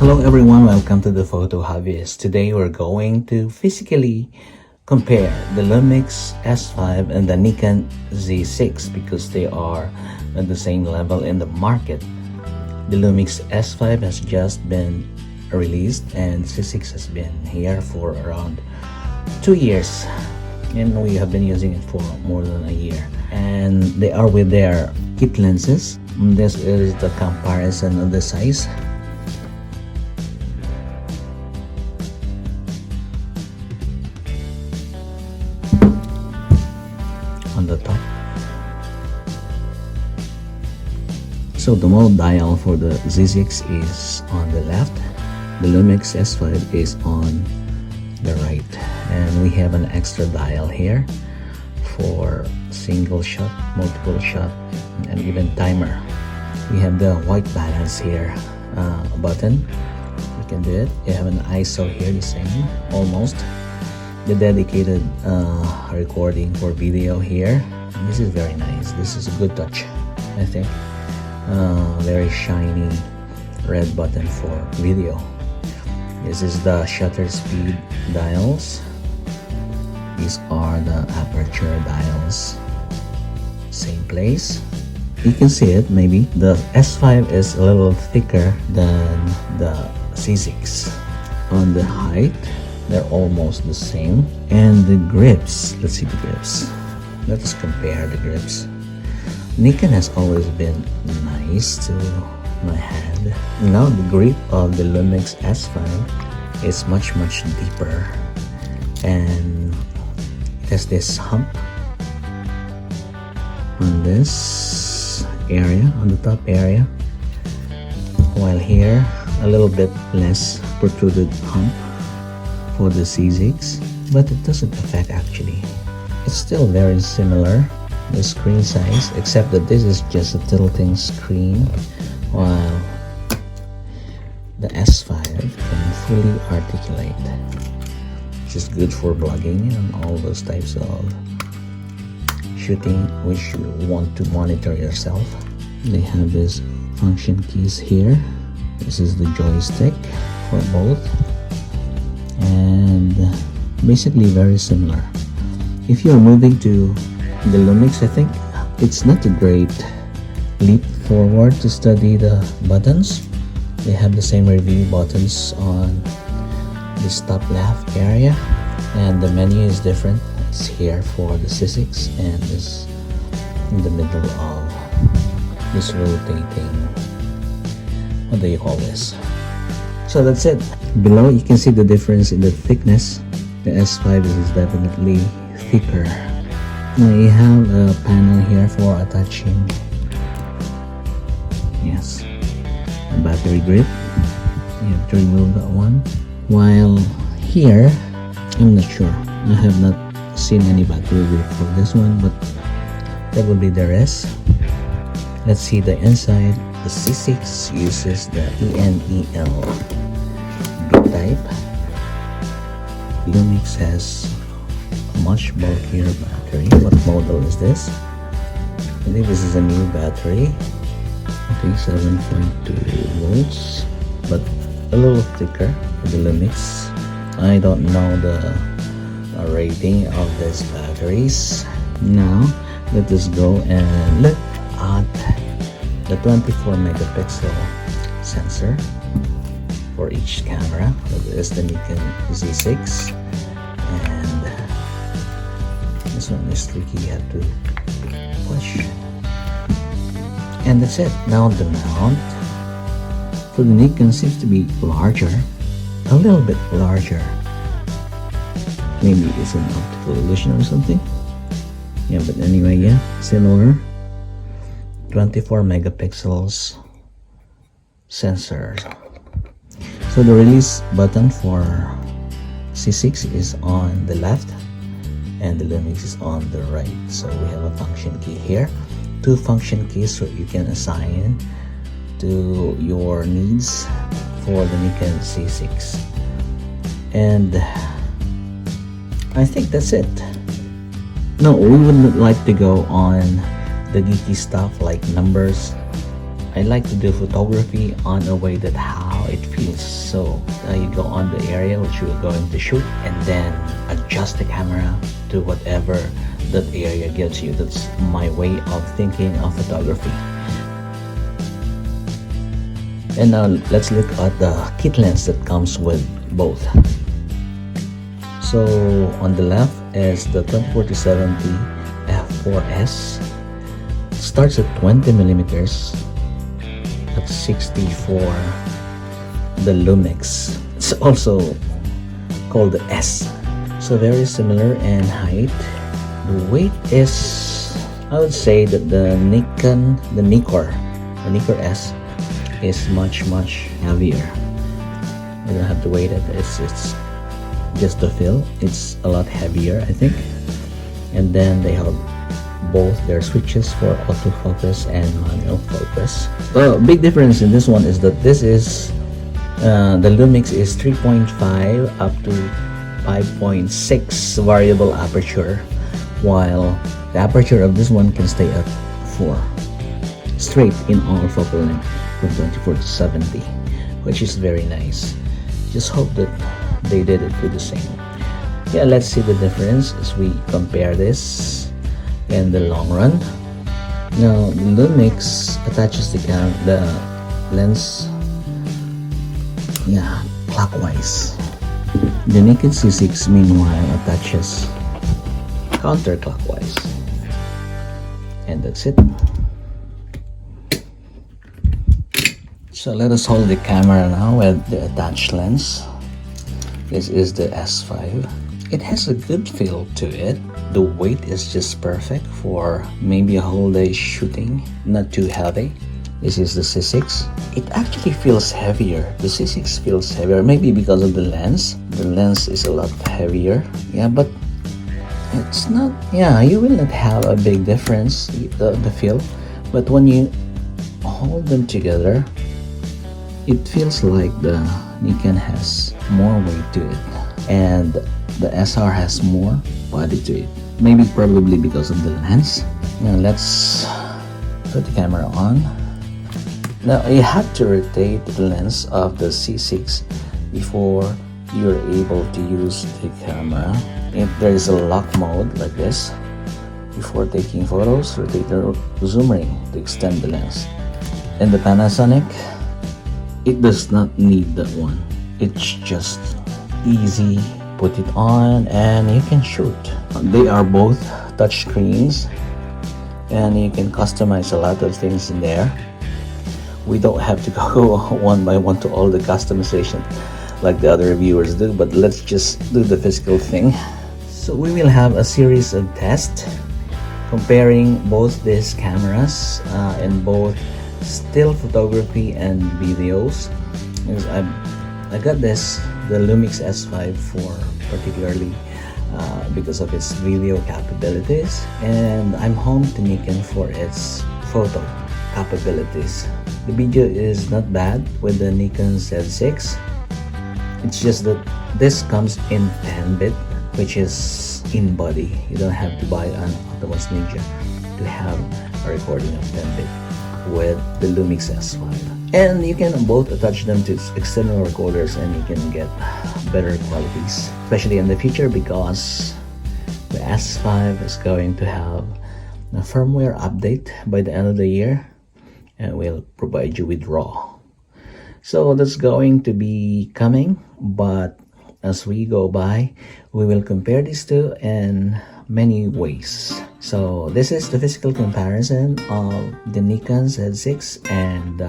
Hello everyone, welcome to the Photo Hobbyist. Today we're going to physically compare the Lumix S5 and the Nikon Z6 because they are at the same level in the market. The Lumix S5 has just been released and Z6 has been here for around 2 years, and we have been using it for more than a year, and they are with their kit lenses. This is the comparison of the size. On the top, so the mode dial for the Z6 is on the left, the Lumix S5 is on the right, and we have an extra dial here for single shot, multiple shot, and even timer. We have the white balance here button. You can do it. You have an ISO here, the same almost. The dedicated recording for video here. This is very nice. This is a good touch, I think. Very shiny red button for video. This is the shutter speed dials. These are the aperture dials. Same place. You can see it maybe. The S5 is a little thicker than the Z6. On the height, they're almost the same. And the grips, let's see the grips. Let us compare the grips. Nikon has always been nice to my hand. Now the grip of the Lumix S5 is much deeper, and it has this hump on this area, on the top area, while here a little bit less protruded hump for the Z6, but it doesn't affect actually. It's still very similar, the screen size, except that this is just a tilting screen, while the S5 can fully articulate, which is good for vlogging and all those types of shooting which you want to monitor yourself. They have these function keys here. This is the joystick for both, and basically very similar. If you're moving to the Lumix, I think it's not a great leap forward to study the buttons. They have the same review buttons on this top left area, and the menu is different. It's here for the Z6, and this in the middle of this rotating, what do you call this? So that's it. Below you can see the difference in the thickness. The S5 is definitely thicker. Now you have a panel here for attaching, yes, a battery grip. You have to remove that one. While here, I'm not sure. I have not seen any battery grip for this one, but that will be the rest. Let's see the inside. The Z6 uses the ENEL B type. Lumix has a much bulkier battery. What model is this? I think this is a new battery. I think 7.2 volts, but a little thicker for the Lumix. I don't know the rating of these batteries. Now let us go and look at the 24 megapixel sensor for each camera. That is the Nikon Z6, and this one is tricky. You have to push, and that's it. Now the mount for the Nikon seems to be larger, a little bit larger. Maybe it's an optical illusion or something. Yeah, but anyway, yeah, similar. 24 megapixels sensor. So the release button for Z6 is on the left, and the Lumix is on the right. So we have a function key here, 2 function keys so you can assign to your needs for the Nikon Z6. And I think that's it. No, we wouldn't like to go on the geeky stuff like numbers. I like to do photography on a way that how how it feels. So you go on the area which you're going to shoot and then adjust the camera to whatever that area gives you. That's my way of thinking of photography. And now let's look at the kit lens that comes with both. So on the left is the 24-70 f4s. It starts at 20 millimeters at 60 for the Lumix. It's also called the S. So very similar in height. The weight is, I would say that the Nikon S is much heavier. You don't have to weigh it. It's just the fill. It's a lot heavier, I think. And then they have both their switches for autofocus and manual focus. The big difference in this one is that this is the Lumix is 3.5 up to 5.6 variable aperture, while the aperture of this one can stay at 4 straight in all focal length from 24-70, which is very nice. Just hope that they did it with the same. Yeah, let's see the difference as we compare this in the long run. Now the Lumix attaches the lens clockwise. The Nikon Z6 meanwhile attaches counterclockwise. And that's it. So let us hold the camera now with the attached lens. This is the S5. It has a good feel to it. The weight is just perfect for maybe a whole day shooting, not too heavy. This is the Z6. It actually feels heavier. The Z6 feels heavier, maybe because of the lens. The lens is a lot heavier. Yeah, but it's not, you will not have a big difference, the feel. But when you hold them together, it feels like the Nikon has more weight to it and the SR has more body to it. Maybe probably because of the lens. Now let's put the camera on. Now you have to rotate the lens of the Z6 before you're able to use the camera. If there is a lock mode like this, before taking photos, rotate the zoom ring to extend the lens. And the Panasonic, it does not need that one. It's just easy. Put it on and you can shoot. They are both touch screens and you can customize a lot of things in there. We don't have to go one by one to all the customization like the other reviewers do, but let's just do the physical thing. So we will have a series of tests comparing both these cameras in both still photography and videos. Because I got the Lumix S5 for particularly because of its video capabilities, and I'm home to Nikon for its photo capabilities. The video is not bad with the Nikon Z6. It's just that this comes in 10-bit, which is in body. You don't have to buy an Atomos Ninja to have a recording of 10-bit with the Lumix S5. And you can both attach them to external recorders and you can get better qualities, especially in the future, because the S5 is going to have a firmware update by the end of the year and will provide you with RAW. So that's going to be coming, but as we go by, we will compare these two in many ways. So this is the physical comparison of the Nikon Z6 and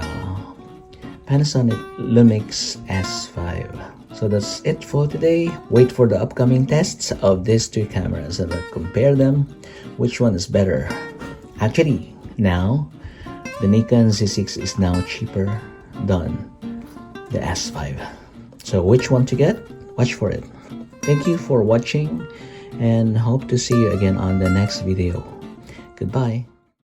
Panasonic Lumix S5. So that's it for today. Wait for the upcoming tests of these two cameras and I'll compare them. Which one is better? Actually, now the Nikon Z6 is now cheaper than the S5. So which one to get? Watch for it. Thank you for watching and hope to see you again on the next video. Goodbye.